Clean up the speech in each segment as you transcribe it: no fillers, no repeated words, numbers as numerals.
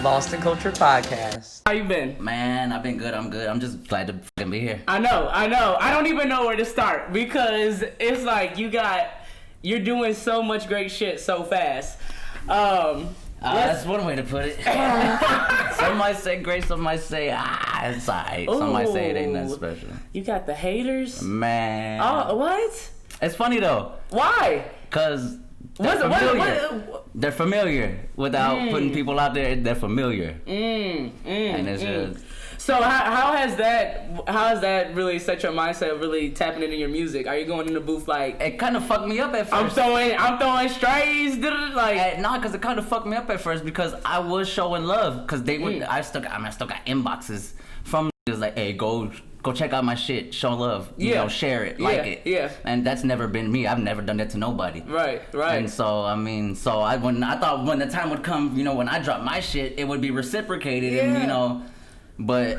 Lost in Culture Podcast. How you been? Man, I've been good. I'm good. I'm just glad to fucking be here. I know. I don't even know where to start because it's like you're doing so much great shit so fast. That's one way to put it. Some might say great, some might say, it's alright. Some might say it ain't nothing special. You got the haters? Man. Oh, what? It's funny though. Why? Because they're familiar without putting people out there. They're familiar. And it's just... So how has that really set your mindset of really tapping into your music? Are you going in the booth like... It kind of fucked me up at first. I'm throwing strays, like... Nah, because it kind of fucked me up at first because I was showing love. Because they would... I still got inboxes from niggas like, hey, go check out my shit, show love, you know, share it, like it. Yeah. And that's never been me. I've never done that to nobody. Right. And so, I thought when the time would come, you know, when I drop my shit, it would be reciprocated and, you know... But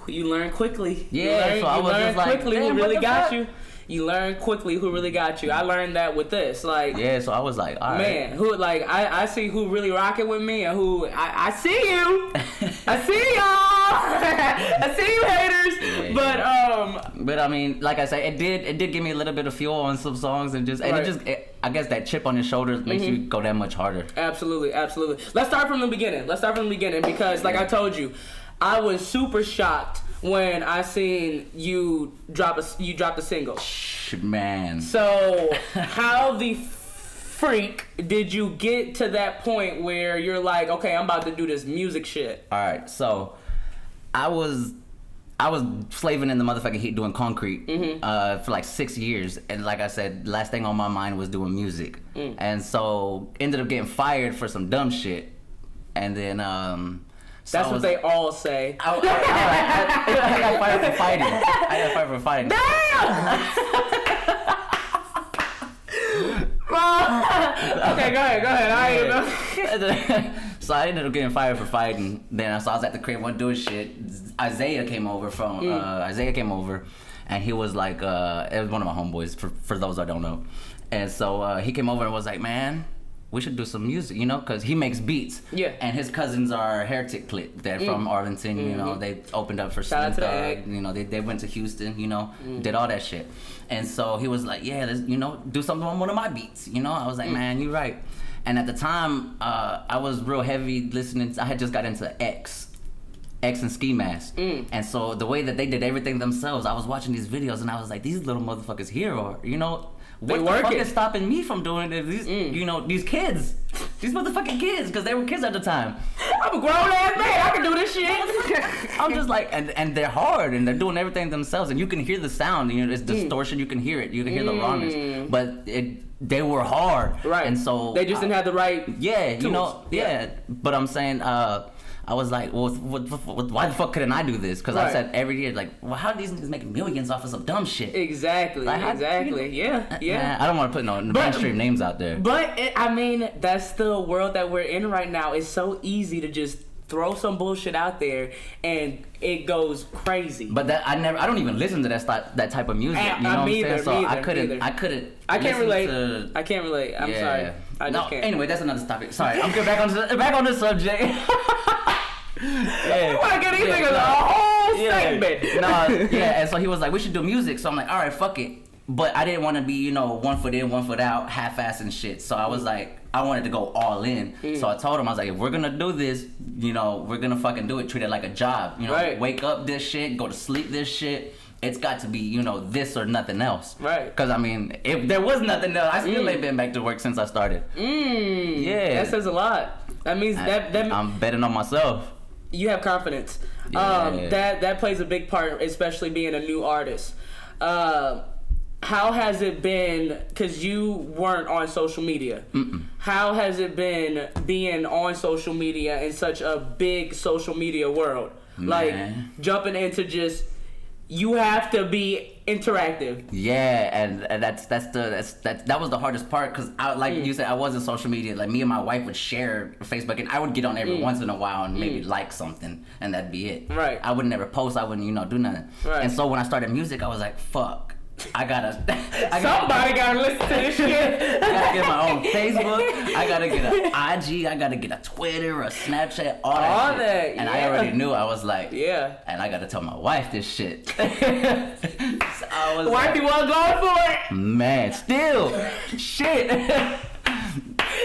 you learn quickly. Yeah, I was quickly who really got you. You learn quickly who really got you. I learned that with this, like. Yeah, so I was like, all right. Man, who like I see who really rocking with me and who I see you. I see y'all. I see you haters. Yeah. But I mean, like I said, it did give me a little bit of fuel on some songs and I guess that chip on your shoulder makes you go that much harder. Absolutely. Let's start from the beginning because, like I told you, I was super shocked when I seen you drop a single. Man. So how the freak did you get to that point where you're like, okay, I'm about to do this music shit? All right, so I was slaving in the motherfucking heat doing concrete for like 6 years, and like I said, last thing on my mind was doing music, and so ended up getting fired for some dumb shit, and then that's what they all say. I got fired for fighting. Damn! Okay, go ahead. So I ended up getting fired for fighting. Then I was at the crib, wasn't doing shit. Isaiah came over, and he was like, it was one of my homeboys, for those I don't know. And so he came over and was like, man, we should do some music, you know, because he makes beats. Yeah. And his cousins are Heretic Click. They're from Arlington, you know. They opened up for Slim Thug. You know, they went to Houston, you know, did all that shit. And so he was like, yeah, let's, you know, do something on one of my beats, you know. I was like, man, you're right. And at the time, I was real heavy listening. I had just got into X and Ski Mask. And so the way that they did everything themselves, I was watching these videos and I was like, these little motherfuckers here are, you know, what the fuck is stopping me from doing it? These, you know, these kids, these motherfucking kids, because they were kids at the time. I'm a grown ass man. I can do this shit. I'm just like, and they're hard, and they're doing everything themselves, and you can hear the sound. You know, it's distortion. You can hear it. You can hear the rawness, but they were hard, right? And so they just didn't have the right. Yeah, tools. You know, yeah. But I'm saying, I was like, well, why the fuck couldn't I do this? Because I said every year, like, well, how are these niggas making millions off of some dumb shit? Exactly, like, yeah. Man, I don't want to put no mainstream names out there. But, I mean, that's the world that we're in right now. It's so easy to just throw some bullshit out there and it goes crazy. But I don't even listen to that type of music. You know what I'm saying? So I can't relate. I can't relate. I'm sorry. I just can't. Anyway, that's another topic. Sorry, I'm getting back on the subject. You want to get these niggas a whole segment. And so he was like, we should do music. So I'm like, all right, fuck it. But I didn't want to be, you know, 1 foot in, 1 foot out, half-ass and shit. So I was like, I wanted to go all in. So I told him, I was like, if we're going to do this, you know, we're going to fucking do it, treat it like a job. You know, wake up this shit, go to sleep this shit. It's got to be, you know, this or nothing else. Right. Because, I mean, if there was nothing else, I still ain't been back to work since I started. Yeah. That says a lot. That means that I'm betting on myself. You have confidence. Yeah. That plays a big part, especially being a new artist. How has it been, because you weren't on social media, how has it been being on social media in such a big social media world? Man. Like, jumping into just, you have to be interactive. Yeah, and that was the hardest part, because like you said, I wasn't social media. Like, me and my wife would share Facebook, and I would get on every once in a while and maybe like something, and that'd be it. Right. I would never post. I wouldn't, you know, do nothing. Right. And so when I started music, I was like, fuck. Somebody gotta listen to this shit. I gotta get my own Facebook. I gotta get an IG. I gotta get a Twitter, a Snapchat, all that shit. And I already knew. I was like, yeah. And I gotta tell my wife this shit. So I was Wifey wasn't going for it. Man, still, shit.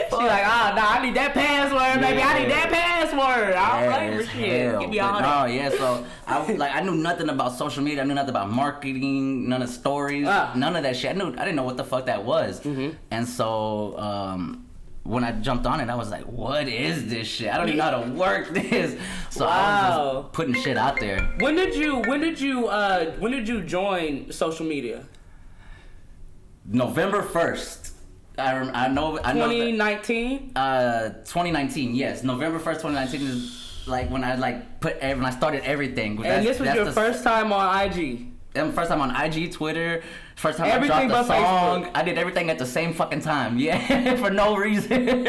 She's like, I need that password, baby. I need that password. I don't play for shit. Give me all that. No, yeah. So I knew nothing about social media. I knew nothing about marketing. None of stories. None of that shit. I didn't know what the fuck that was. Mm-hmm. And so when I jumped on it, I was like, what is this shit? I don't even know how to work this. So I was just putting shit out there. When did you join social media? November 1st. I know. 2019? 2019, yes. November 1st, 2019 is like when I when I started everything. And this was your first time on IG? First time on IG, Twitter. First time I dropped a song. Facebook. I did everything at the same fucking time. Yeah, for no reason.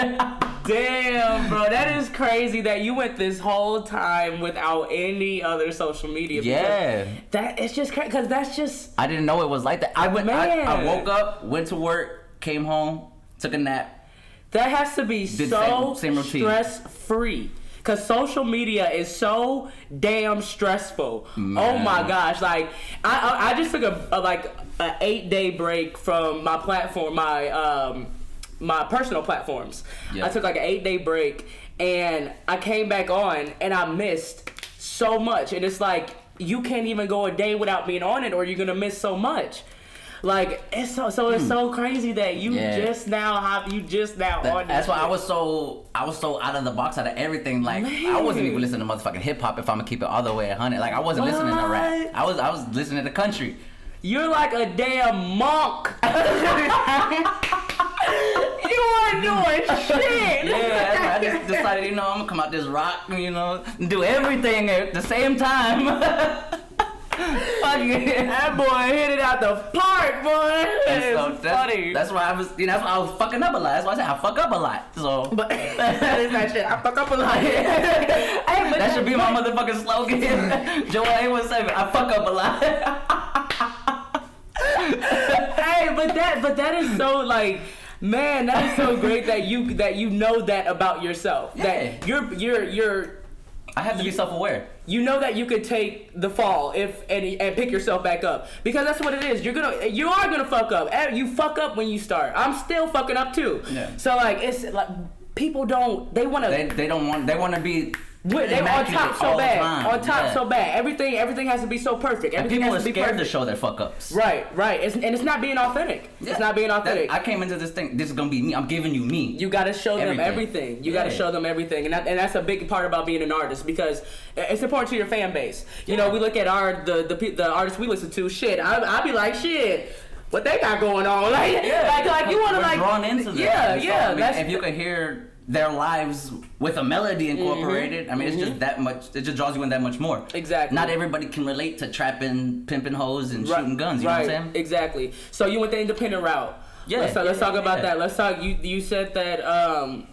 Damn, bro. That is crazy that you went this whole time without any other social media. Yeah. It's just crazy because that's just... I didn't know it was like that. I woke up, went to work, came home, took a nap. That has to be so stress-free. Because social media is so damn stressful. Man. Oh my gosh. Like, I just took a 8-day break from my platform, my personal platforms. Yeah. I took like an 8-day break and I came back on and I missed so much. And it's like, you can't even go a day without being on it or you're going to miss so much. Like, it's so crazy that you just now on it. That's why I was so out of the box out of everything. Like, man. I wasn't even listening to motherfucking hip hop if I'm gonna keep it all the way 100. Like, I wasn't listening to rap. I was listening to country. You're like a damn monk. You weren't doing shit. Yeah, I just decided, I'm gonna come out this rock, do everything at the same time. That boy hit it out the park, boy. Funny. That's why I was fucking up a lot. That's why I said I fuck up a lot. So, but that is that shit. I fuck up a lot. That should be my motherfucking slogan. Joel817. I fuck up a lot. Hey, but that is so like. Man, that is so great that you know that about yourself. Yeah. That you're. I have to be self-aware. You know that you could take the fall and pick yourself back up because that's what it is. You are gonna fuck up. You fuck up when you start. I'm still fucking up too. Yeah. So like it's like people don't. They want to. They want to be. They on top so bad. On top so bad. Everything has to be so perfect. Everything and people are scared to show their fuck ups. Right. It's not being authentic. Yeah. It's not being authentic. I came into this thing. This is gonna be me. I'm giving you me. You gotta show them everything. You gotta show them everything, and that's a big part about being an artist because it's important to your fan base. You know, we look at the artists we listen to. Shit, I be like shit. What they got going on? Like you want to like drawn into this. Yeah. If you could hear their lives with a melody incorporated, I mean, it's just that much. It just draws you in that much more. Exactly. Not everybody can relate to trapping, pimping hoes, and shooting guns. You know what I'm saying? Exactly. So you went the independent route. Yeah. Let's talk about that. Let's talk. You said that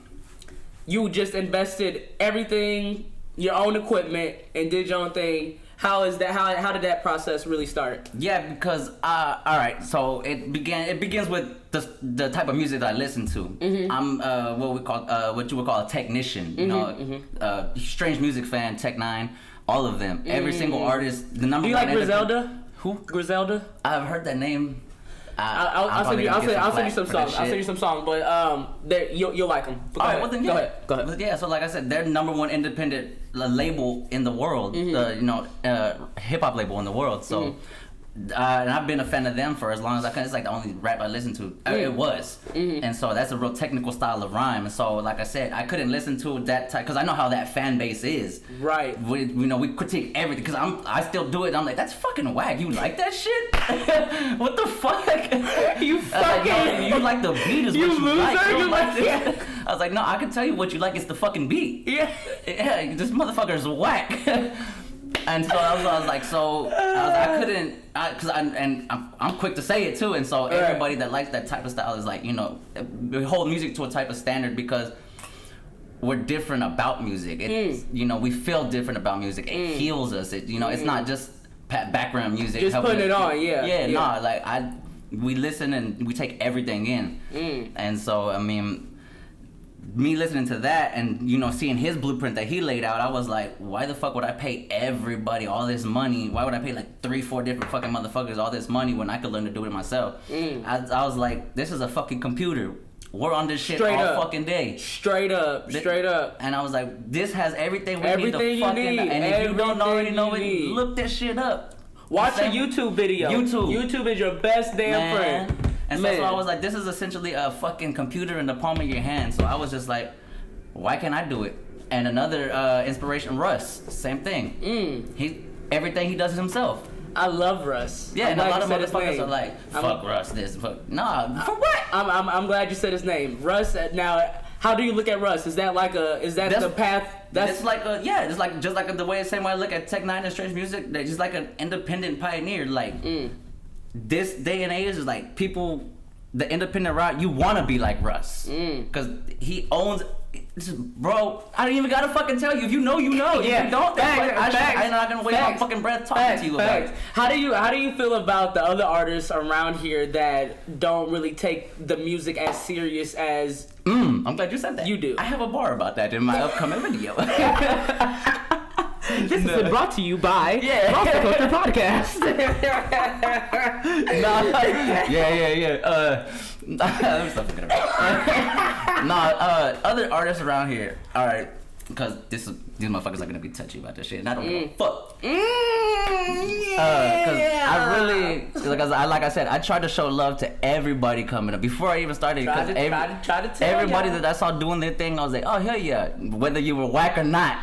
you just invested everything, your own equipment, and did your own thing. How is that? How did that process really start? Yeah, because all right, so it begins with the type of music that I listen to. Mm-hmm. I'm what you would call a technician. You strange music fan, Tech Nine, all of them. Mm-hmm. Every single artist. The number. Do you one like Griselda? Who? Griselda? I've heard that name. I'll send you some songs. I'll send you some songs, but you'll like them. All right, well then Go ahead. Yeah, so like I said, they're number one independent label in the world. Mm-hmm. Hip hop label in the world. So. Mm-hmm. And I've been a fan of them for as long as I can. It's like the only rap I listened to. It was. Mm-hmm. And so that's a real technical style of rhyme. And so, like I said, I couldn't listen to that type because I know how that fan base is. Right. We critique everything because I still do it. And I'm like, that's fucking whack. You like that shit? What the fuck? You fucking. Like, you like the beat is what you like. You don't like this. I was like, no, I can tell you what you like. It's the fucking beat. Yeah. Yeah, this motherfucker's whack. And so I was like, I couldn't, because I'm quick to say it too. And so everybody that likes that type of style is like, we hold music to a type of standard because we're different about music. It's, we feel different about music. It heals us. It's not just background music. Just putting it on, yeah. Yeah, nah, like we listen and we take everything in. And so, I mean, me listening to that and, you know, seeing his blueprint that he laid out, I was like, why the fuck would I pay everybody all this money? Why would I pay like 3-4 different fucking motherfuckers all this money when I could learn to do it myself? I was like, this is a fucking computer. We're on this shit Straight all up. fucking day. Straight up. And I was like, this has everything we need Everything to you fucking... need. And if you don't already know it, Everything you need. look that shit up. Watch a YouTube video. YouTube is your best damn friend. And so I was like, this is essentially a fucking computer in the palm of your hand. So I was just like, why can't I do it? And another inspiration, Russ, same thing. Everything he does himself. I love Russ. Yeah, I'm and a glad lot you of said his motherfuckers name. are like, fuck Russ, this, fuck. Nah, for what? I'm glad you said his name. Russ, now, how do you look at Russ? Is that the path? It's like it's like just like the way, same way I look at Tech Nine and Strange Music. They're just like an independent pioneer. Like this day and age is like people, the independent route. You want to be like Russ because he owns. Bro, I don't even gotta fucking tell you. If you know, you know. Yeah, if you don't, I'm not gonna waste my fucking breath talking to you about it. How do you feel about the other artists around here that don't really take the music as serious as? I'm glad you said that. You do. I have a bar about that in my upcoming video. This has been brought to you by Monster Culture Podcast. Let me stop thinking about it. Other artists around here, alright, because these motherfuckers are gonna be touchy about this shit, and I don't give a fuck. Because I really, like I said, I tried to show love to everybody coming up before I even started. Try to tell everybody y'all. that I saw doing their thing, I was like, oh hell yeah, whether you were whack or not.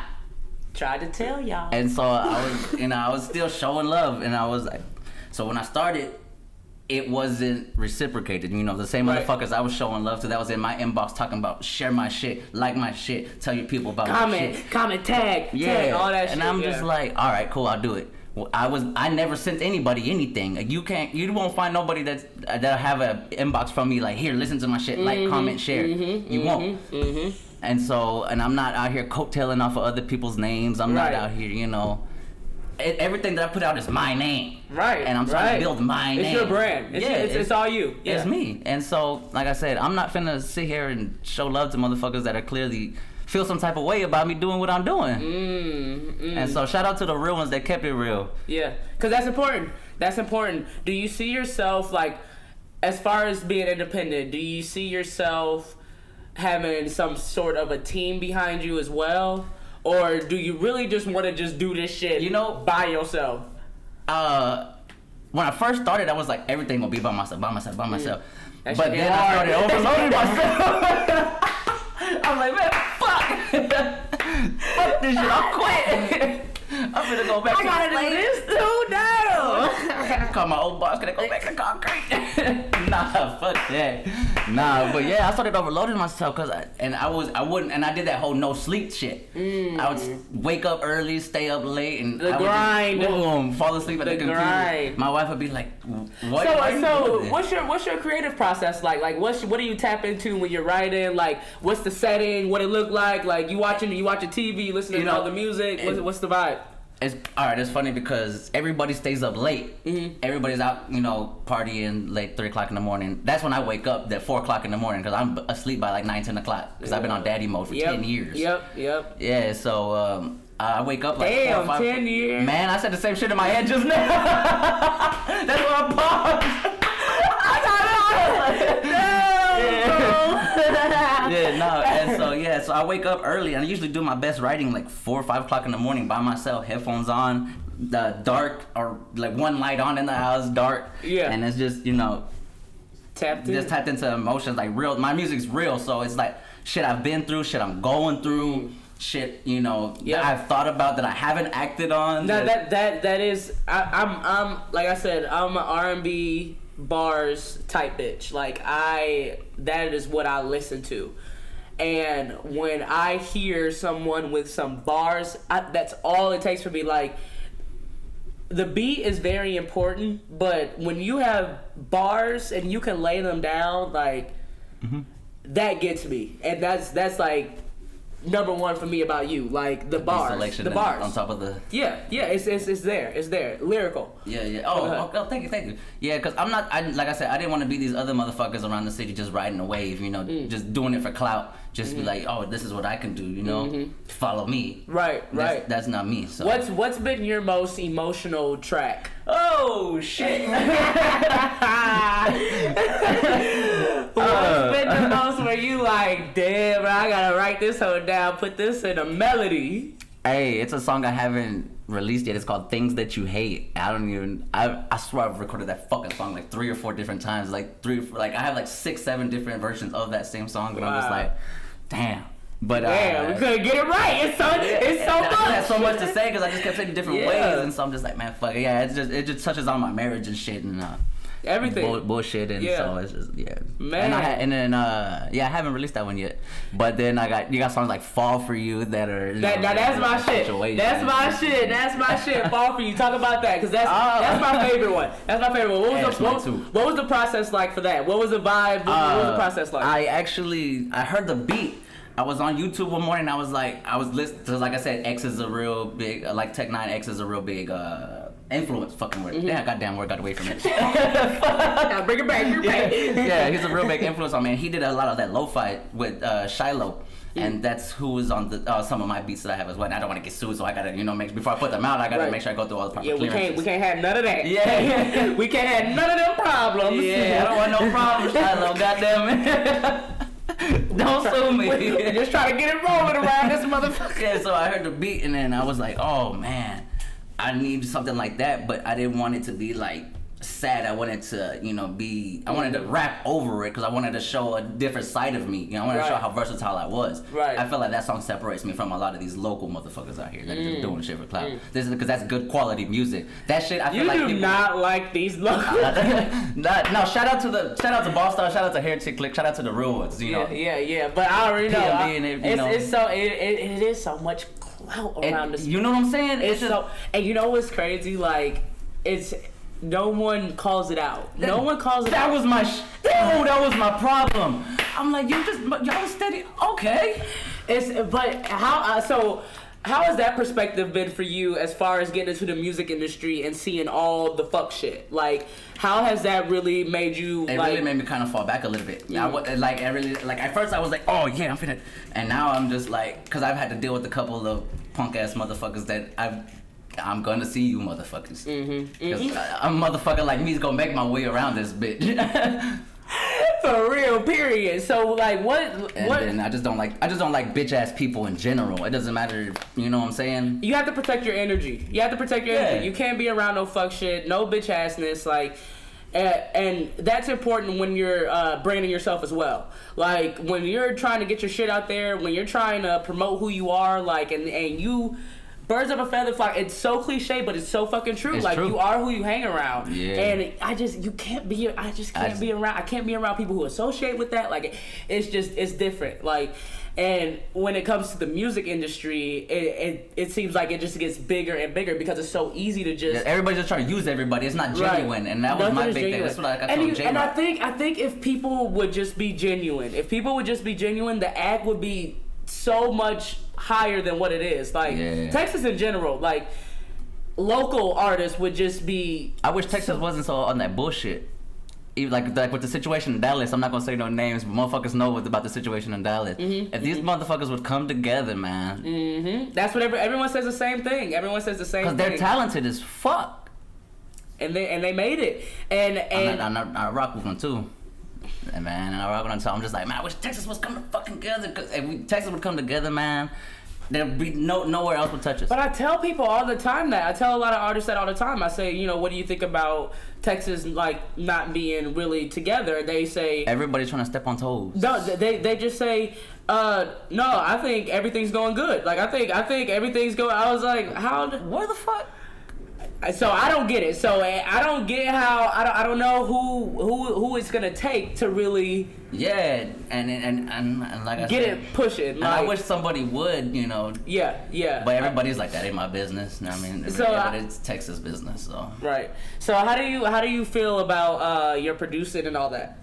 Tried to tell y'all. And so I was, I was still showing love, and I was like, so when I started, it wasn't reciprocated. The same motherfuckers I was showing love to, that was in my inbox talking about share my shit, like my shit, tell your people about my shit. Comment, tag, all that shit. And I'm just like, all right, cool, I'll do it. Well, I never sent anybody anything. Like, you won't find nobody that'll have an inbox from me like, here, listen to my shit, like, comment, share. You won't. And so, and I'm not out here coattailing off of other people's names. I'm not out here, everything that I put out is my name. Right. And I'm trying to build my name. It's your brand. It's all you. Yeah. It's me. And so, like I said, I'm not finna sit here and show love to motherfuckers that are clearly feel some type of way about me doing what I'm doing. And so, shout out to the real ones that kept it real. Yeah. Because that's important. That's important. Do you see yourself, like, as far as being independent, do you see yourself having some sort of a team behind you as well? Or do you really just want to just do this shit by yourself? When I first started, I was like, everything will be by myself. But then hard. I started overloading myself. I'm like, man, fuck. Fuck this shit, I'll quit. I'm gonna go back to the do this too now. Call my old boss, can I go back to concrete? Nah, fuck that. Nah, but yeah, I started overloading myself because I did that whole no sleep shit. I would wake up early, stay up late, and the I would grind. just, boom, fall asleep at the computer. Grind. My wife would be like, "What?" So what's your creative process like? Like, what do you tap into when you're writing? Like, what's the setting? What it look like? Like, you watching TV, listening to all the music. What's the vibe? It's alright. It's funny because everybody stays up late. Everybody's out, partying late 3 o'clock in the morning. That's when I wake up at 4 o'clock in the morning because I'm asleep by like 9, 10 o'clock because I've been on daddy mode for 10 years. Yep. Yeah, so I wake up like 4 or 5. 10 years. Man, I said the same shit in my head just now. That's why I paused. So I wake up early and I usually do my best writing like 4 or 5 o'clock in the morning by myself, headphones on, the dark or like one light on in the house, dark. Yeah. And it's just, tapped into emotions, like real. My music's real, so it's like shit I've been through, shit I'm going through, shit, that I've thought about that I haven't acted on. That is, I'm like I said, I'm an R&B bars type bitch. Like that is what I listen to. And when I hear someone with some bars, that's all it takes for me. Like, the beat is very important, but when you have bars and you can lay them down, like, that gets me. And that's like number one for me about you, like the bars, selection the bars on top of the. Yeah, it's there, lyrical. Yeah. Oh, thank you. Yeah, because like I said, I didn't want to be these other motherfuckers around the city just riding a wave, just doing it for clout. Just be like, oh, this is what I can do, follow me. Right. That's not me. So what's been your most emotional track? Oh shit. What's been the most where you like, damn, I gotta write this whole down, put this in a melody? Hey, it's a song I haven't released yet. It's called Things That You Hate. I swear I've recorded that fucking song like 3 or 4 different times. I have like 6, 7 different versions of that same song, but I'm just like, damn. But we couldn't get it right. It's so much. I had so much to say because I just kept saying different ways, and so I'm just like, man, fuck it. Yeah, it just touches on my marriage and shit and everything bullshit, and so it's just man. I haven't released that one yet. But then you got songs like Fall For You that are that's my shit. That's my shit. Fall For You. Talk about that because that's my favorite one. That's my favorite one. What was the process like for that? What was the vibe? What was the process like? I heard the beat. I was on YouTube one morning. I was listening because, like I said, X is a real big, like Tech 9 X is a real big influence. Fucking word. Yeah, goddamn word got away from it. Bring it back. Yeah, he's a real big influence on me. And he did a lot of that lo-fi with Shiloh. And that's who was on the some of my beats that I have as well. And I don't want to get sued, so I gotta, before I put them out, I gotta make sure I go through all the proper clearances. We can't have none of that. Yeah, we can't have none of them problems. Yeah, I don't want no problems, Shiloh. Goddamn it. Don't sue me. Just try to get it rolling around this motherfucker. Yeah, so I heard the beat and then I was like, oh man, I need something like that, but I didn't want it to be like sad. I wanted to, I wanted to rap over it because I wanted to show a different side of me. I wanted to show how versatile I was. Right. I feel like that song separates me from a lot of these local motherfuckers out here that are just doing shit for clout. This is because that's good quality music. That shit, I feel like you do not like these local. No, shout out to Ball Star, shout out to Heretic Click, shout out to the real ones. Yeah. But I already know. It is so much clout around this. You know what I'm saying? It's so, and you know what's crazy? Like it's. No one calls it out. No one calls it out. That was my problem. I'm like, y'all steady. Okay. But how has that perspective been for you as far as getting into the music industry and seeing all the fuck shit? Like, how has that really made you? It really made me kind of fall back a little bit. At first I was like, oh yeah, I'm finna, and now I'm just like, because I've had to deal with a couple of punk ass motherfuckers that I'm gonna see you motherfuckers. Because a motherfucker like me is gonna make my way around this bitch. For real, period. So like what? Then I just don't like bitch ass people in general. It doesn't matter, you know what I'm saying? You have to protect your energy. Energy. You can't be around no fuck shit, no bitch assness, like. And that's important when you're branding yourself as well. Like when you're trying to get your shit out there, when you're trying to promote who you are, like and you. Birds of a feather flock. It's so cliche, but it's so fucking true. It's like true. You are who you hang around. Yeah. And I can't be around. I can't be around people who associate with that. Like it's different. Like, and when it comes to the music industry, it seems like it just gets bigger and bigger because it's so easy to just. Yeah, everybody's just trying to use everybody. It's not genuine, right. And that was my big thing. That's what I told Jay. And I think if people would just be genuine, the act would be so much higher than what it is. Like Texas in general, like local artists would just be. I wish Texas wasn't so on that bullshit. Even like with the situation in Dallas, I'm not gonna say no names, but motherfuckers know about the situation in Dallas. If these motherfuckers would come together, man. That's what everyone says the same thing. Everyone says the same thing. Because they're talented as fuck. And they made it. And I rock with them too. And I rock with them too. I'm just like, man, I wish Texas was coming fucking together. Because if Texas would come together, man, there'd be nowhere else would touch us. But I tell people all the time that. I tell a lot of artists that all the time. I say, what do you think about Texas like not being really together? They say everybody's trying to step on toes. No, they just say, no, I think everything's going good. Like I think everything's going. I was like, where the fuck? So I don't get it. So I don't get how I don't know who it's gonna take to really and like I get said, it pushing. And I wish somebody would, Yeah. But everybody's like, that ain't my business. You know what I mean? But it's Texas business. So right. So how do you feel about your producing and all that?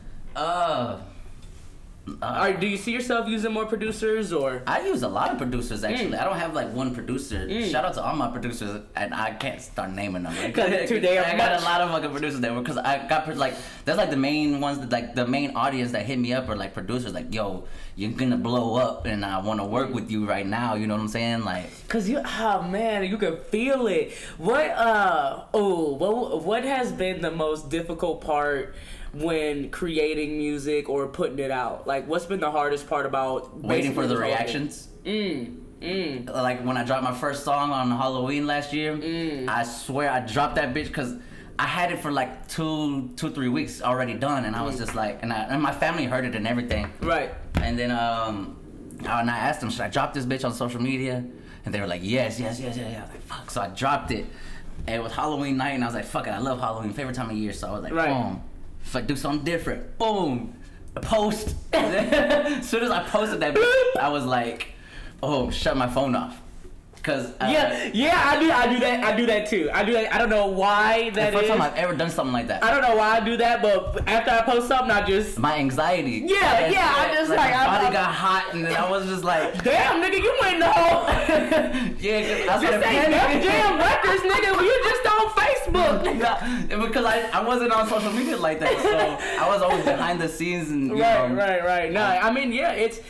Do you see yourself using more producers or? I use a lot of producers actually. I don't have like one producer. Shout out to all my producers, and I can't start naming them. Because it's too damn I got a lot of fucking producers there because I got like that's like the main ones that like the main audience that hit me up are like producers like, yo, you're gonna blow up and I want to work with you right now. You know what I'm saying? Like, cause you, oh man, you can feel it. What has been the most difficult part when creating music or putting it out? Like, what's been the hardest part about waiting for the reactions? Like when I dropped my first song on Halloween last year, I swear I dropped that bitch because I had it for like 2-3 weeks already done, and I was just like, and my family heard it and everything. Right. And then and I asked them, should I drop this bitch on social media? And they were like, yes. I was like, fuck. So I dropped it, and it was Halloween night, and I was like, fuck it, I love Halloween, favorite time of year. So I was like, boom. If I do something different, boom, a post. As soon as I posted that, I was like, oh, shut my phone off. Cause I do that too. I don't know why that is. The first time I've ever done something like that. I don't know why I do that, but after I post something, I just my anxiety. I just like my body got hot, and then I was just like, damn, nigga, you went in the hole. Yeah, cause I started panicking. Damn records, nigga. You just on Facebook. Because I wasn't on social media like that, so I was always behind the scenes and right. No, I mean, yeah, it's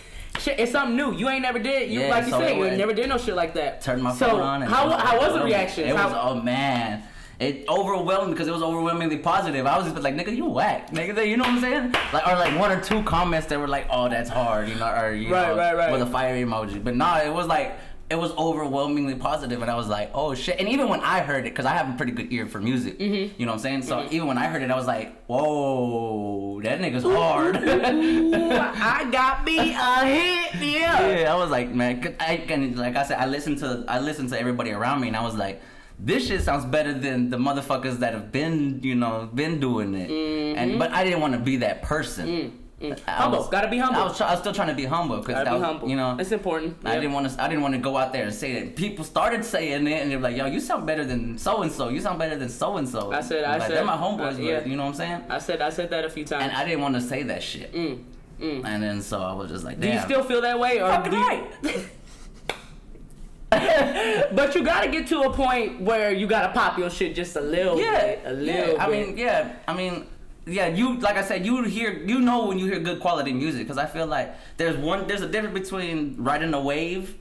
something new. You ain't never did. You like you said, you never did no shit like that. Turned my phone on. And how was the reaction? It was, oh man, it overwhelmed because it was overwhelmingly positive. I was just like, nigga, you whack, nigga. You know what I'm saying? Like, or like 1 or 2 comments that were like, oh, that's hard, you know, or you know, with a fire emoji. But nah, it was like. It was overwhelmingly positive, and I was like, oh shit. And even when I heard it, because I have a pretty good ear for music, you know what I'm saying? So even when I heard it, I was like, whoa, that nigga's hard. I got me a hit, yeah. I was like, man, and like I said, I listened to everybody around me, and I was like, this shit sounds better than the motherfuckers that have been doing it. But I didn't want to be that person. Humble, gotta be humble. I was still trying to be humble because humble. You know, it's important. I didn't want to go out there and say it. People started saying it, and they were like, "Yo, you sound better than so and so. You sound better than so and so." I said, they're my homeboys, but you know what I'm saying? I said that a few times, and I didn't want to say that shit. And then so I was just like, "Damn." Do you still feel that way, or fucking right? But you gotta get to a point where you gotta pop your shit just a little bit. I mean. Yeah, you like I said, you know when you hear good quality music, because I feel like there's a difference between riding a wave,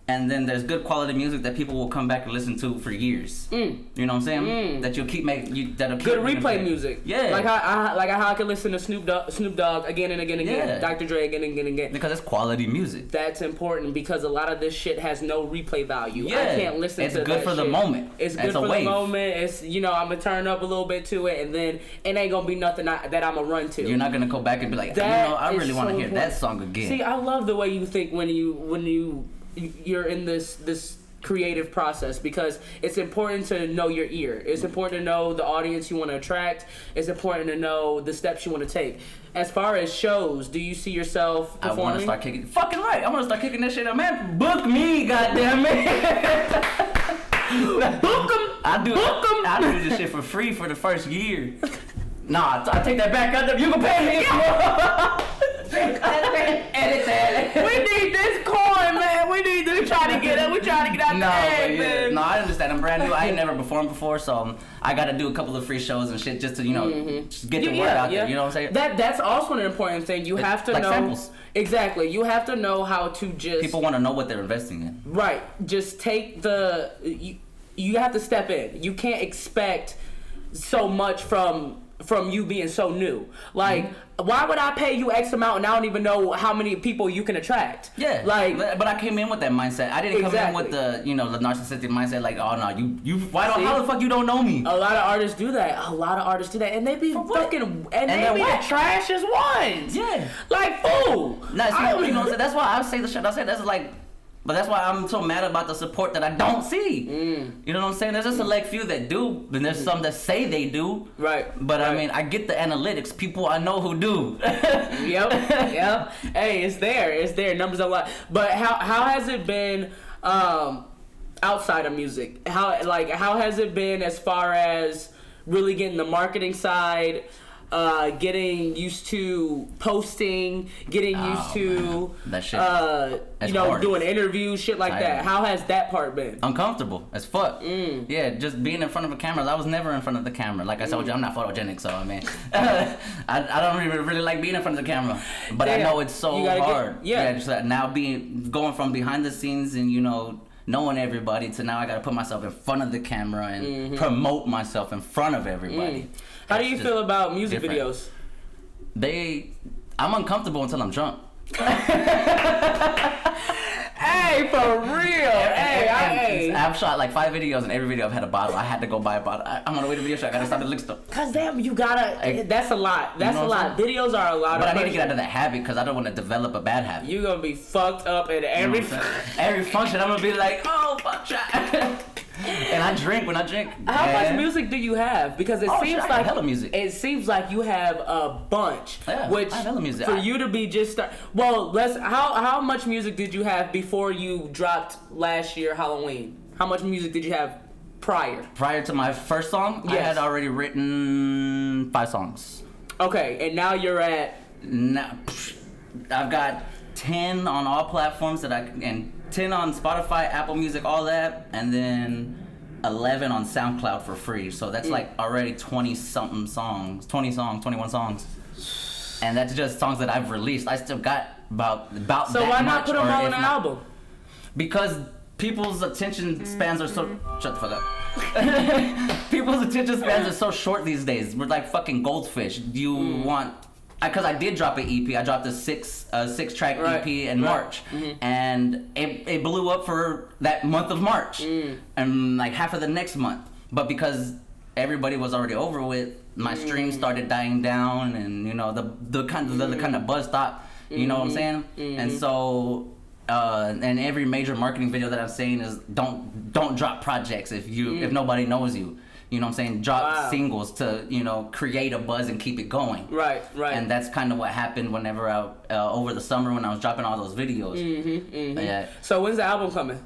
and then there's good quality music that people will come back and listen to for years. You know what I'm saying? That you'll keep making that'll keep good replay music. Yeah, like how I can listen to Snoop Dogg again and again and again, Dr. Dre again and again and again. Because it's quality music. That's important because a lot of this shit has no replay value. Yeah, I can't listen to that. It's good for the moment. It's good for the moment. It's I'm gonna turn up a little bit to it, and then it ain't gonna be nothing that I'm gonna run to. You're not gonna go back and be like, I really want to hear that song again. See, I love the way you think when you're in this creative process, because it's important to know your ear. It's important to know the audience you want to attract. It's important to know the steps you want to take. As far as shows, do you see yourself performing? I want to start kicking. Fucking right. I want to start kicking that shit up, man. Book me, goddamn it. Book 'em. I do this shit for free for the first year. Nah, I take that back. You can pay me. Edit that. We need this coin, man. We try to get out the bag, man. No, I understand. I'm brand new. I ain't never performed before, so I got to do a couple of free shows and shit just to just get the word out there. You know what I'm saying? That's also an important thing. You have to know samples. Exactly. You have to know how to just. People want to know what they're investing in. Right. Just take you have to step in. You can't expect so much from you being so new. Like, why would I pay you X amount and I don't even know how many people you can attract? Yeah. Like, but I came in with that mindset. I didn't come in with the the narcissistic mindset. Like, oh no, how the fuck you don't know me? A lot of artists do that. And they be fucking and they be the trashiest ones. Yeah. Like, fool. That's why I say the shit I said. That's like. But that's why I'm so mad about the support that I don't see. You know what I'm saying? There's a select few that do, and there's some that say they do. Right. But I mean, I get the analytics. People I know who do. Yep. Hey, it's there. Numbers a lot. But how has it been outside of music? How has it been as far as really getting the marketing side? getting used to posting, getting used to that shit. Doing interviews, shit like that. How has that part been? Uncomfortable as fuck. Yeah, just being in front of a camera. I was never in front of the camera. Like I told you, I'm not photogenic, so I mean, I don't really like being in front of the camera. But I know it's so hard. Just now going from behind the scenes and knowing everybody to now I gotta put myself in front of the camera and promote myself in front of everybody. How do you feel about music videos? I'm uncomfortable until I'm drunk. Hey, for real. I've shot like 5 videos, and every video I've had a bottle. I had to go buy a bottle. I'm on the way to video shot. I gotta stop at the liquor store. Cause damn, you gotta. That's a lot. That's a lot. Videos are a lot. But I need to get out of that habit because I don't want to develop a bad habit. You're gonna be fucked up at every function. I'm gonna be like, oh fuck shot. And I drink when I drink. How much music do you have? Because it seems like like hella music. It seems like you have a bunch. Yeah, which I have hella music. For you to be how much music did you have before you dropped last year Halloween? How much music did you have prior? Prior to my first song, yes. I had already written 5 songs. Okay, and now you're at. Now, I've got 10 on all platforms and 10 on Spotify, Apple Music, all that, and then 11 on SoundCloud for free. So that's like already 20-something songs, 21 songs. And that's just songs that I've released. I still got about so that much. So why not put them all on an album? Because people's attention spans are so... Shut the fuck up. People's attention spans are so short these days. We're like fucking goldfish. You want... Because I did drop an EP. I dropped a 6-track EP in March, and it blew up for that month of March, and like half of the next month. But because everybody was already over with, my streams started dying down, and the kind of buzz stopped. You know what I'm saying? And so, and every major marketing video that I'm saying is don't drop projects if nobody knows you. You know what I'm saying? Drop singles to, create a buzz and keep it going. Right. And that's kind of what happened whenever over the summer when I was dropping all those videos. Yeah. So when's the album coming?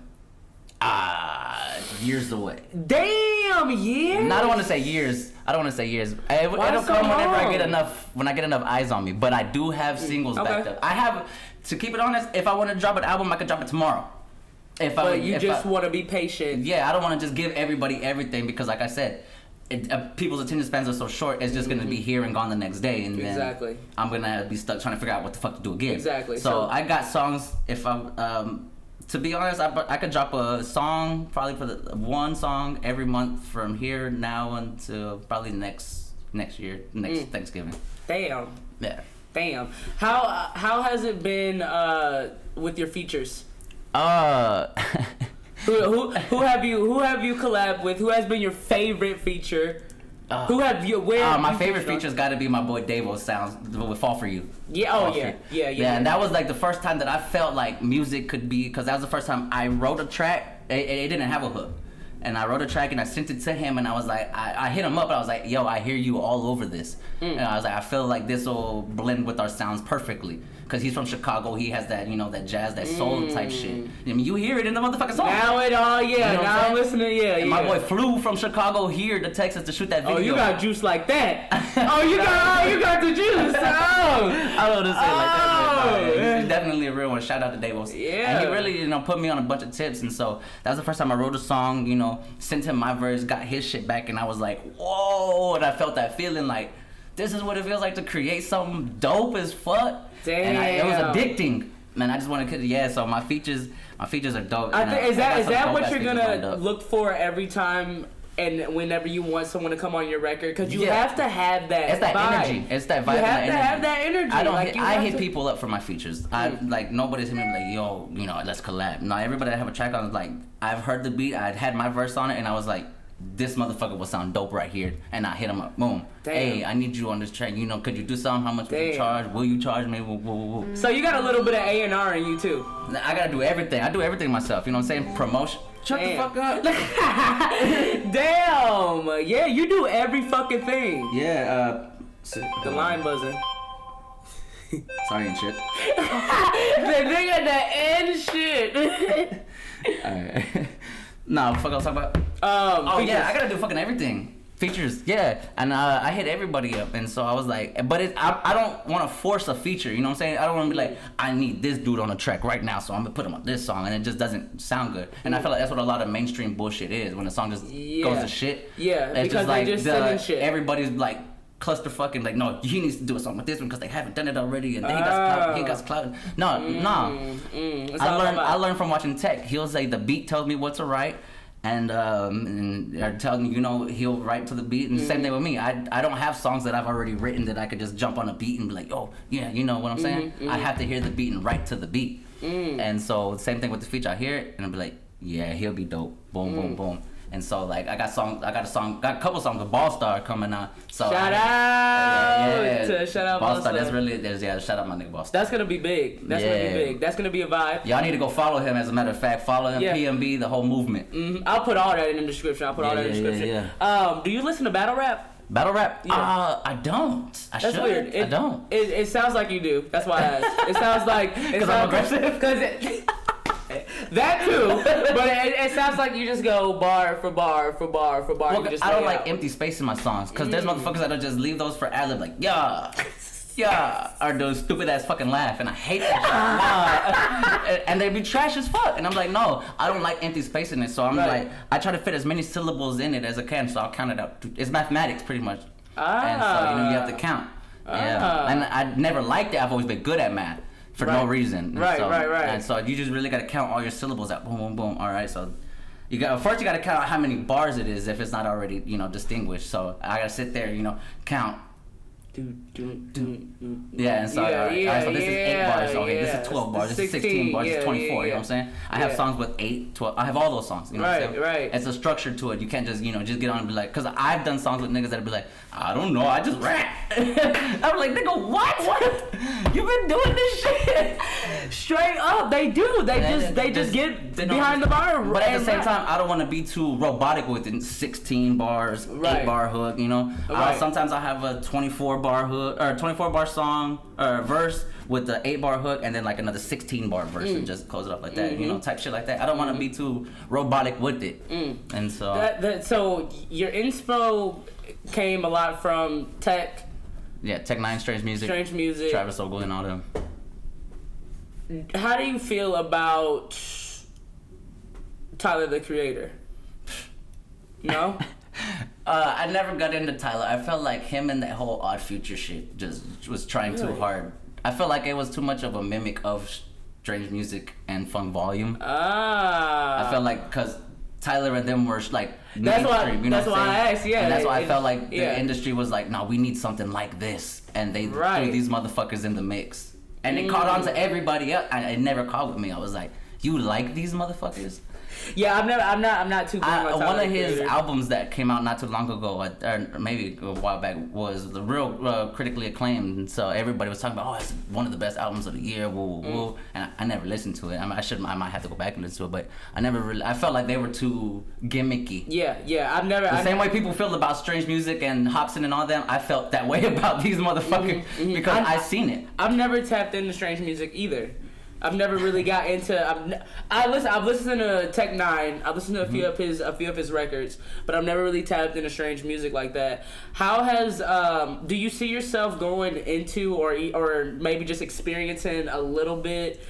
Years away. Damn, years? I don't want to say years. It'll come when I get enough eyes on me. But I do have singles backed up. I have, to keep it honest, if I want to drop an album, I could drop it tomorrow. But you just want to be patient. Yeah, I don't want to just give everybody everything because, like I said, people's attention spans are so short. It's just gonna be here and gone the next day, and then I'm gonna be stuck trying to figure out what the fuck to do again. Exactly. So I got songs. If I'm, to be honest, I could drop a song probably for one song every month from here now until probably next year, Thanksgiving. Damn. Yeah. Damn. How has it been with your features? Who have you collabed with? Who has been your favorite feature? Who have you? My favorite feature's got to be my boy Davo's sounds with "Fall for You." Yeah. Yeah. And that was like the first time that I felt like music could be, because that was the first time I wrote a track. It didn't have a hook, and I wrote a track and I sent it to him, and I was like, I hit him up and I was like, yo, I hear you all over this, and I was like, I feel like this will blend with our sounds perfectly. Because he's from Chicago, he has that, that jazz, that soul type shit. I mean, you hear it in the motherfucking song. Now I'm listening, and my boy flew from Chicago here to Texas to shoot that video. Oh, you got juice like that. you got the juice. I don't want to say it like that, but he's definitely a real one. Shout out to Davos. Yeah. And he really, put me on a bunch of tips, and so that was the first time I wrote a song, sent him my verse, got his shit back, and I was like, whoa, and I felt that feeling like, this is what it feels like to create something dope as fuck. Damn. And it was addicting. Man, I just want to, so my features are dope. Is that what you're gonna look for every time and whenever you want someone to come on your record? Because you have to have that. It's that vibe. Energy. It's that vibe. You have to have that energy. I hit people up for my features. Nobody's hit me like, yo, let's collab. No, everybody I have a track on is like, I've heard the beat, I had my verse on it, and I was like, this motherfucker will sound dope right here, and I hit him up. Boom. Damn. Hey, I need you on this track. Could you do something? How much will you charge? Will you charge me? Woo. So you got a little bit of A&R in you too. I gotta do everything. I do everything myself. You know what I'm saying? Promotion. Shut the fuck up. Damn. Yeah, you do every fucking thing. Yeah. The line buzzing. Sorry and shit. The nigga that end shit. Alright. Nah, what the fuck I was talking about? I gotta do fucking everything. Features, yeah, and I hit everybody up, and so I was like, but I don't want to force a feature, you know what I'm saying? I don't want to be like, I need this dude on the track right now, so I'm gonna put him on this song, and it just doesn't sound good. And I feel like that's what a lot of mainstream bullshit is, when a song just goes to shit. Yeah, it's because just like they just sending shit. Everybody's like clusterfucking, like, no, he needs to do a song with this one because they haven't done it already, and he got clout. No. I learned from watching Tech. He'll say the beat tells me what to write. And they're telling you, you know, he'll write to the beat, and the same thing with me. I don't have songs that I've already written that I could just jump on a beat and be like, oh yeah, you know what I'm saying? I have to hear the beat and write to the beat. And so same thing with the feature. I hear it and I'll be like, yeah, he'll be dope. Boom, boom, boom. And so like I got a couple songs with Ball Star coming out. So shout out Ball Star. Shout out my nigga Ball Star. That's gonna be big. That's gonna be big. That's gonna be a vibe. Y'all need to go follow him. As a matter of fact, follow him. PMB, the whole movement. I'll put all that in the description. Do you listen to battle rap? Battle rap? Yeah. I don't. That's weird. I don't. It sounds like you do. That's why I asked. It sounds like because I'm aggressive. That too, but it sounds like you just go bar for bar for bar for bar. Well, I don't like empty space in my songs, because there's motherfuckers that'll just leave those for ad-lib, like, yeah, or those stupid ass fucking laugh, and I hate that shit. And they be trash as fuck, and I'm like, no, I don't like empty space in it, so I'm like, I try to fit as many syllables in it as I can, so I'll count it out. It's mathematics, pretty much. And so, you have to count. Yeah, and I never liked it. I've always been good at math. For no reason. Right. And so you just really gotta count all your syllables out. Boom, boom, boom. All right, so you gotta count out how many bars it is if it's not already, distinguished. So I gotta sit there, count. Yeah, and so so this is 8 bars. Okay, this is 12 bars. This is 16 bars. This is 24. You know what I'm saying? I have songs with 8, 12. I have all those songs. You know what I'm saying? Right. It's a structure to it. You can't just just get on and be like, because I've done songs with niggas that'll be like, I don't know, I just rap. I'm like, nigga, what? You've been doing this shit straight up. They do. They just get behind the bar. But at the same time, I don't want to be too robotic with it. 16 bars, 8 bar hook. Sometimes I have a 24 bar hook or 24 bar song or verse with the 8 bar hook, and then like another 16 bar verse and just close it up like that. Type shit like that. I don't want to be too robotic with it. And so so your inspo came a lot from Tech. Yeah, Tech 9, Strange Music, Travis Ogle, and all them. How do you feel about Tyler the Creator? No? I never got into Tyler. I felt like him and that whole Odd Future shit just was trying too hard. I felt like it was too much of a mimic of Strange Music and Funk Volume. I felt like because Tyler and them were like mainstream, that's why I asked, and that's why I felt like the industry was like, no, we need something like this, and they threw these motherfuckers in the mix, and it caught on to everybody else, and it never caught with me. I was like, you like these motherfuckers? Yeah, I'm not too. One of his albums that came out not too long ago, or maybe a while back, was the real critically acclaimed. And so everybody was talking about, oh, it's one of the best albums of the year. Woo, woo, woo. And I never listened to it. I might have to go back and listen to it, but I never really. I felt like they were too gimmicky. Yeah. I've never. The same way people feel about Strange Music and Hobson and all them, I felt that way about these motherfuckers because I've seen it. I've never tapped into Strange Music either. I've never really got into. I've listened to Tech 9. I've listened to a few of his records, but I've never really tapped into Strange Music like that. How has do you see yourself going into or maybe just experiencing a little bit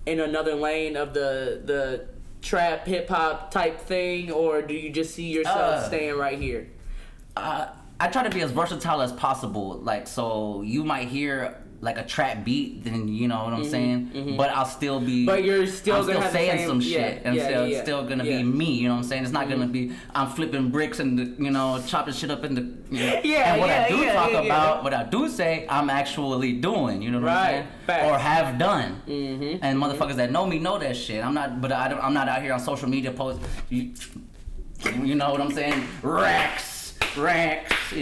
in another lane of the trap hip hop type thing, or do you just see yourself staying right here? I try to be as versatile as possible. Like, so you might hear like a trap beat, then you know what I'm saying. But I'll still be. But you're still gonna have saying the same, some shit, and it's still gonna be me. You know what I'm saying? It's not gonna be I'm flipping bricks and chopping shit up in the. And what I do talk about, what I do say, I'm actually doing. You know what I'm saying? Facts. Or have done. And motherfuckers that know me know that shit. I'm not, but I'm not out here on social media posts. You know what I'm saying? Racks. You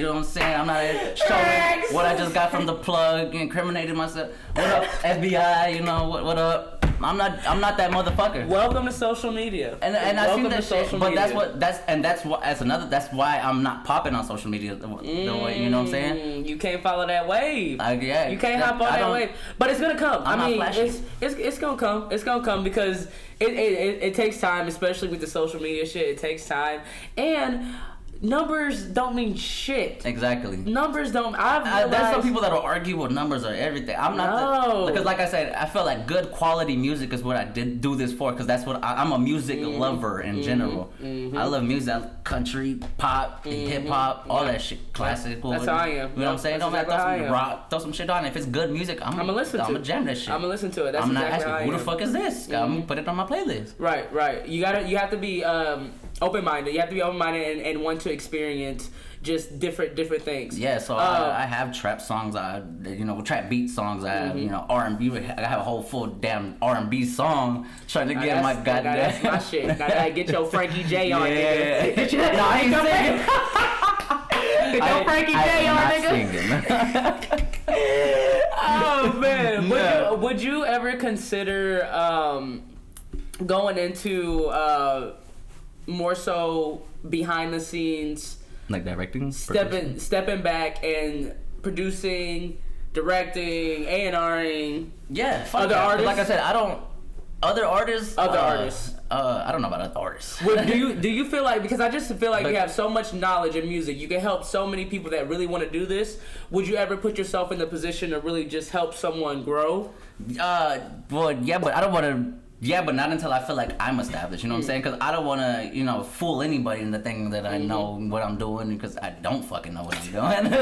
know what I'm saying? I'm not showing what I just got from the plug, incriminated myself. What up, FBI? You know what up? I'm not that motherfucker. Welcome to social media. And I see that shit, but that's why I'm not popping on social media the way, you know what I'm saying? You can't follow that wave. Yeah. You can't hop on that wave. But it's gonna come. It's gonna come. It's gonna come because it takes time, especially with the social media shit. It takes time. And numbers don't mean shit. Exactly. Numbers don't. There's some people that'll argue with numbers or everything. I'm not because, like I said, I feel like good quality music is what I did do this for. Because that's what I'm a music lover in general. I love music, country, pop, hip hop, all that shit, classical. That's how I am. You know what I'm saying? Don't exactly throw some rock, throw some shit on. If it's good music, I'm gonna listen to. I'm gonna jam that shit. I'm gonna listen to it. That's I'm not exactly asking who the fuck is this. I'm gonna put it on my playlist. Right. You have to be open-minded. You have to be open-minded and want to experience just different things. Yeah, so I have trap songs. Trap beat songs. I have R&B. I have a whole full damn R&B song trying to get my goddamn. That's my shit. Now get your Frankie J on, nigga. Nigga. No, I ain't singing. Get your Frankie J on, nigga. Oh man, yeah. Would you ever consider going into more so behind the scenes, like directing, stepping back and producing, directing, A&Ring? Yeah, other artists. Like I said, I don't. Other artists. I don't know about other artists. Well, do you feel like, because I just feel like you have so much knowledge in music, you can help so many people that really want to do this. Would you ever put yourself in the position to really just help someone grow? Well, yeah, but I don't want to. Yeah, but not until I feel like I'm established. You know what I'm saying? Because I don't want to, fool anybay into thinking that I know what I'm doing, because I don't fucking know what I'm doing.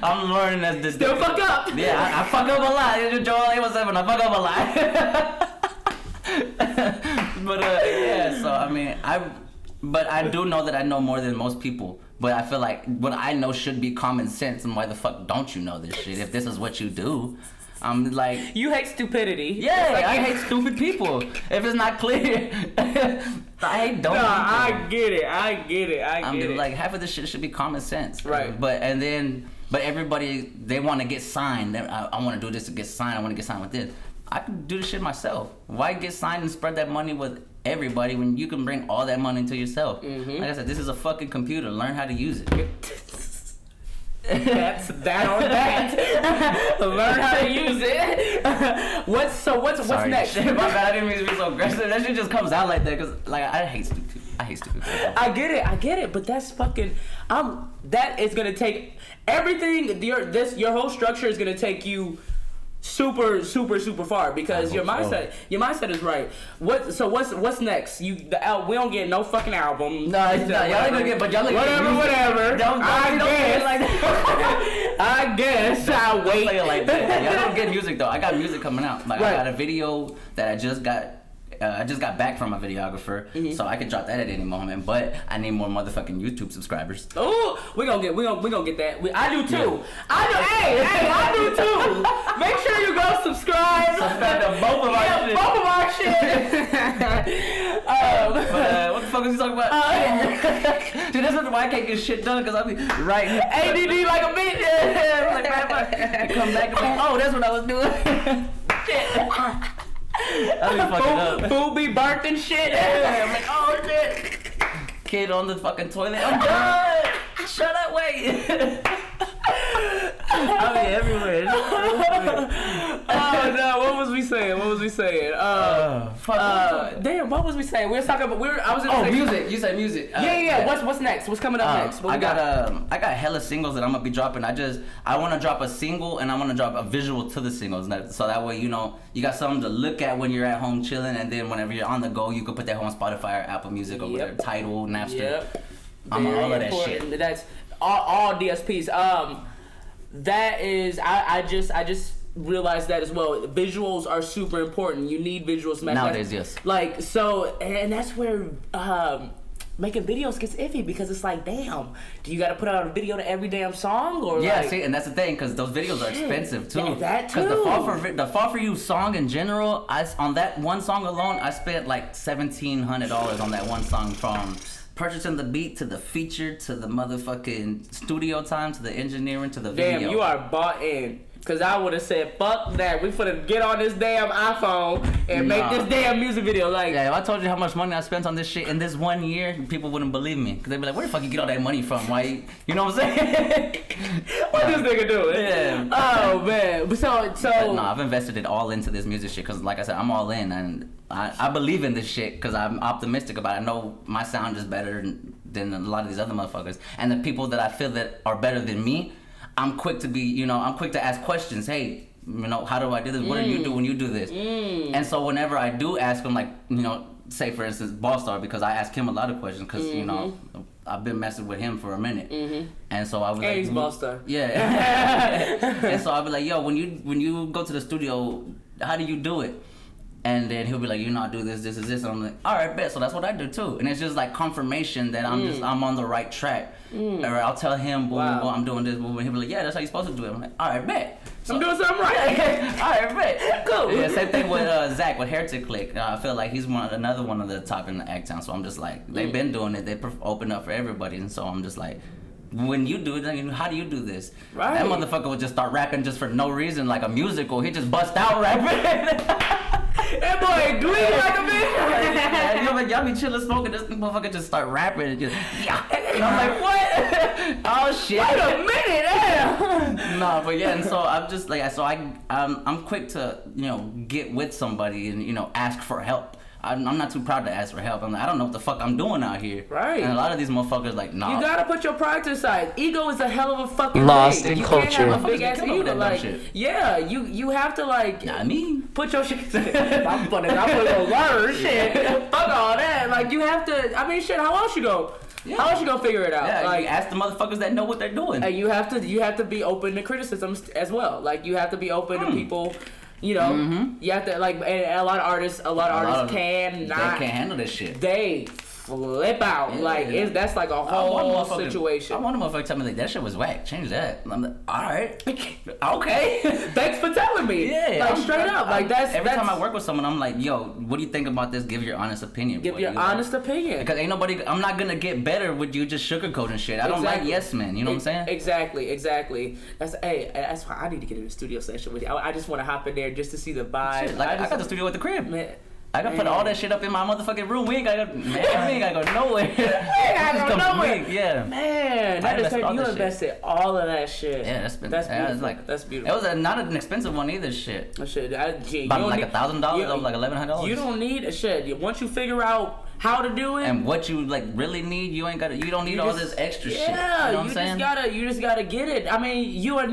I'm learning as this. Still fuck up. Yeah, I fuck up a lot. Joel817, I fuck up a lot. But yeah, so I mean, but I do know that I know more than most people. But I feel like what I know should be common sense, and why the fuck don't you know this shit if this is what you do? I'm like, you hate stupidity. Yeah, like, I hate stupid people. If it's not clear, I hate dumb people. I get it. I'm like, half of this shit should be common sense, right? But everybody, they want to get signed. I want to do this to get signed. I want to get signed with this. I can do this shit myself. Why get signed and spread that money with everybody when you can bring all that money to yourself? Like I said, this is a fucking computer. Learn how to use it. That's that on that. Learn how to use it. What's next? My bad. I didn't mean to be so aggressive. That shit just comes out like that because I hate stupid people. I get it. But that's fucking. That is gonna take everything. Your whole structure is gonna take you super far, because your mindset is right. What's next? We don't get no fucking album. No, it's not. Y'all ain't gonna get, but y'all like whatever. I guess I'll wait. Play it like that. Y'all don't get music though. I got music coming out. Like, right. I got a video that I just got. I just got back from a videographer, so I can drop that at any moment. But I need more motherfucking YouTube subscribers. Oh, we gonna get that. I do too. Yeah. I do too. Make sure you go subscribe. Subscribe to both of our shit. Both of our shit. What the fuck is he talking about? Dude, that's why I can't get shit done, because I be writing ADD like a bitch. Like, come back and like, oh, that's what I was doing. Shit. I be fucking up. Food be burnt and shit. Yeah, I'm like, oh shit. Kid on the fucking toilet. I'm done. Shut up, wait. I be everywhere. Oh no, what was we saying? Damn, what was we saying? We were talking about. Music. You said music. Yeah. What's next? What's coming up next? I got hella singles that I'm gonna be dropping. I want to drop a single, and I want to drop a visual to the singles, so that way you got something to look at when you're at home chilling, and then whenever you're on the go, you can put that on Spotify or Apple Music or whatever, Tidal, Napster. Yep. I'm on all of that shit. That's all DSPs. That is, I just realized that as well. Visuals are super important. You need visuals nowadays. Yes. Like, so, and that's where making videos gets iffy, because it's like, damn, do you got to put out a video to every damn song, or see, and that's the thing, because those videos are expensive too. Yeah, that too. Because the Fall for You song in general, on that one song alone, I spent like $1,700 on that one song, from purchasing the beat to the feature to the motherfucking studio time to the engineering to the video. Damn, you are bought in. Cause I would have said, fuck that. We finna get on this damn iPhone and make this damn music video. Like, yeah, if I told you how much money I spent on this shit in this 1 year, people wouldn't believe me. Cause they'd be like, where the fuck you get all that money from? Why? You know what I'm saying? What this nigga doing? Yeah. Oh man. So. No, I've invested it all into this music shit. Cause like I said, I'm all in, and I believe in this shit. Cause I'm optimistic about it. I know my sound is better than a lot of these other motherfuckers, and the people that I feel that are better than me, I'm quick to ask questions. Hey, how do I do this? What do you do when you do this? And so whenever I do ask them, like, say for instance, Ballstar, because I ask him a lot of questions, because, I've been messing with him for a minute. And so I was like, he's Ballstar. Yeah. And so I'll be like, yo, when you go to the studio, how do you do it? And then he'll be like, I do this, this is this. And I'm like, all right, bet. So that's what I do too. And it's just like confirmation that I'm on the right track. Or I'll tell him, boom, I'm doing this. Boom, and he'll be like, yeah, that's how you're supposed to do it. I'm like, all right, bet. So, I'm doing something right. All right, bet. Cool. Yeah, same thing with Zach with Heretic Click. I feel like he's another one of the top in the Act-Town. So I'm just like, they've been doing it. They open up for everybody. And so I'm just like, when you do it, how do you do this? Right. That motherfucker would just start rapping just for no reason, like a musical. He just bust out rapping. That boy glee like a bitch. Y'all be chilling smoking, this motherfucker just start rapping and just, yeah. And I'm like, what? Oh shit. Wait a minute, damn. No, but yeah, and so I'm just like, I'm quick to, get with somebody and, ask for help. I'm not too proud to ask for help. I'm like, I don't know what the fuck I'm doing out here. Right. And a lot of these motherfuckers like, nah. You gotta put your pride to the side. Ego is a hell of a fucking Lost thing. in You culture. can't have a big ass Come up with ego. that dumb Like, shit. yeah, you have to like. Not me. Put your shit. I'm putting a word. Shit. Fuck all that. Like you have to. I mean, shit. How else you go? Yeah. How else you gonna figure it out? Yeah, like you ask the motherfuckers that know what they're doing. and you have to be open to criticisms as well. Like you have to be open to people. You have to like, and a lot of artists cannot. They can't handle this shit. They flip out. Yeah, like that's like a whole situation. I want a motherfucker tell me like that shit was whack. Change that. I'm like, all right, okay. Thanks for telling me. Yeah, like straight up. Like that's every time I work with someone, I'm like, yo, what do you think about this? Give your honest opinion. Give your honest opinion. Because ain't nobody. I'm not gonna get better with you just sugarcoating shit. I don't like yes men. You know what I'm saying? Exactly. That's why I need to get in a studio session with you. I just want to hop in there just to see the vibe. Shit, like I got the studio at the crib. Man. I gotta put all that shit up in my motherfucking room. We ain't gotta go nowhere. Yeah. Man, that is you invested all of that shit. Yeah, that's beautiful. That's beautiful. It was not an expensive one either. Shit. That shit. About like $1,000. Like $1,100. You don't need a shit. Once you figure out how to do it and what you like really need, you don't need all this extra shit. Yeah, you know what I'm saying? You just gotta get it. I mean, you're a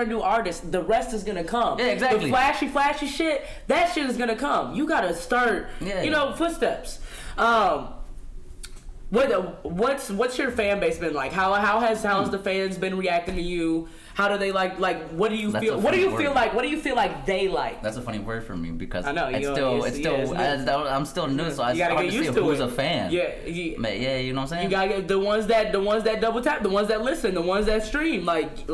new artist. The rest is gonna come. Yeah, exactly. The flashy shit, that shit is gonna come. You gotta start, footsteps. What's your fan base been like? How has the fans been reacting to you? How do they like? What do you feel? What do you feel like? What do you feel like they like? That's a funny word for me because I know I'm still new, so it's hard to see who's a fan. Yeah, you know what I'm saying. You gotta get the ones that double tap, the ones that listen, the ones that stream. Like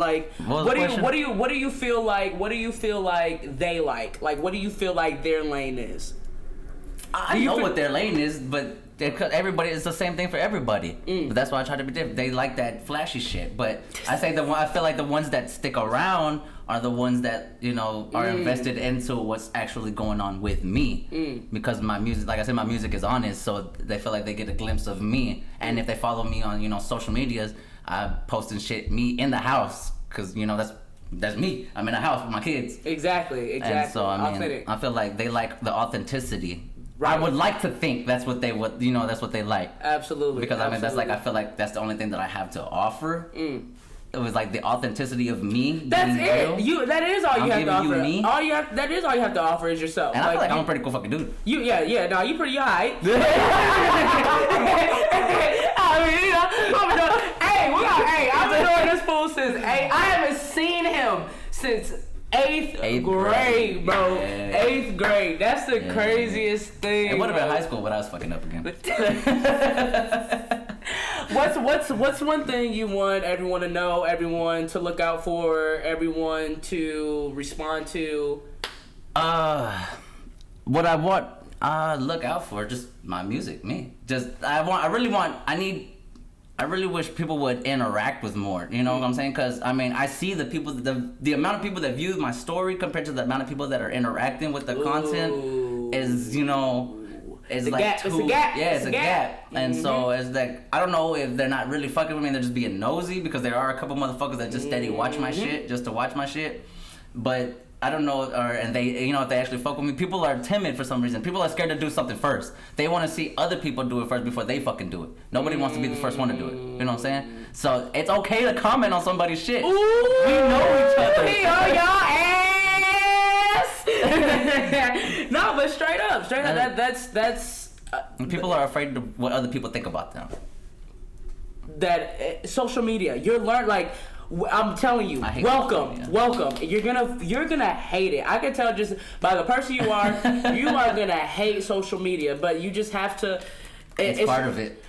what do you feel like? What do you feel like they like? Like what do you feel like their lane is? I know what their lane is, but everybody, it's the same thing for everybody. But that's why I try to be different. They like that flashy shit, but I feel like the ones that stick around are the ones that are invested into what's actually going on with me. Because my music, like I said, my music is honest, so they feel like they get a glimpse of me. And if they follow me on social medias, I posting shit me in the house, because that's me. I'm in a house with my kids. Exactly. And so Authentic. I feel like they like the authenticity. Right. I would like to think that's what they would, that's what they like. Absolutely. Because I feel like that's the only thing that I have to offer. It was like the authenticity of me. That's it. That is all you have to offer. That is all you have to offer is yourself. And I feel like I'm a pretty cool fucking dude. You pretty alright. I've been knowing this fool since I haven't seen him since eighth grade, bro. Yeah. 8th grade. That's the craziest thing. It would have been high school, but I was fucking up again. What's one thing you want everyone to know, everyone to look out for, everyone to respond to? What I want look out for, just my music, me. I I really wish people would interact with more. You know what I'm saying? Because I mean, I see the people, the amount of people that view my story compared to the amount of people that are interacting with the content is, you know, is like gap. too, it's a gap. Yeah, it's a gap. And so it's like, I don't know if they're not really fucking with me and they're just being nosy, because there are a couple motherfuckers that just steady watch my shit just to watch my shit. But I don't know, and they, you know, if they actually fuck with me. People are timid for some reason. People are scared to do something first. They want to see other people do it first before they fucking do it. Nobody wants to be the first one to do it. You know what I'm saying? So it's okay to comment on somebody's shit. Ooh, we know each other. We on y'all ass. No, but straight up, that's. People are afraid of what other people think about them. That social media, you're like. I'm telling you, welcome. You're gonna hate it. I can tell just by the person you are gonna hate social media. But you just have to. It's part of it.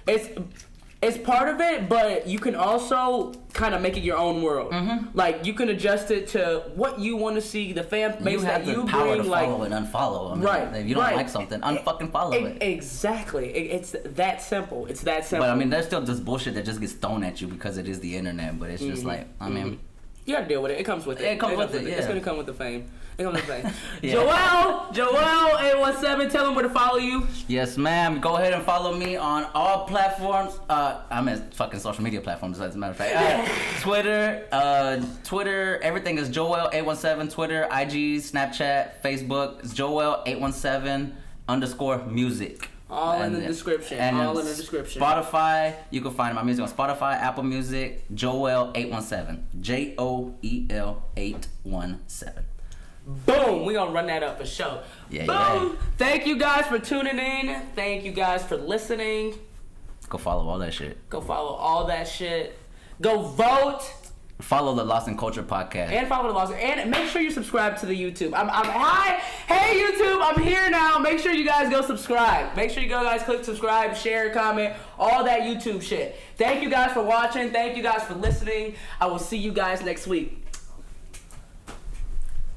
It's part of it, but you can also kind of make it your own world. Like you can adjust it to what you want to see. The fan base that you bring, power to follow and unfollow. I mean, right. If you don't like something, unfucking follow it. Exactly. It's that simple. It's that simple. But I mean, there's still just bullshit that just gets thrown at you because it is the internet. But it's just like, I mean, you gotta deal with it. It comes with it. It comes with it. It's gonna come with the fame. It comes with the fame. Yeah. Joel817, tell them where to follow you. Yes, ma'am. Go ahead and follow me on all platforms. I'm in fucking social media platforms, as a matter of fact. Twitter, everything is Joel817. Twitter, IG, Snapchat, Facebook. It's Joel817_music. All in the description. All in the description. Spotify, you can find my music on Spotify, Apple Music, Joel817. Joel817. Boom! We gonna run that up for sure. Yeah, boom! yeah. Thank you guys for tuning in. Thank you guys for listening. Go follow all that shit. Go follow all that shit. Go vote. Follow the Lost in Culture podcast. And follow the Lost. And make sure you subscribe to the YouTube. Hi! Hey YouTube, I'm here now. Make sure you guys go subscribe. Make sure you guys click subscribe, share, comment, all that YouTube shit. Thank you guys for watching. Thank you guys for listening. I will see you guys next week.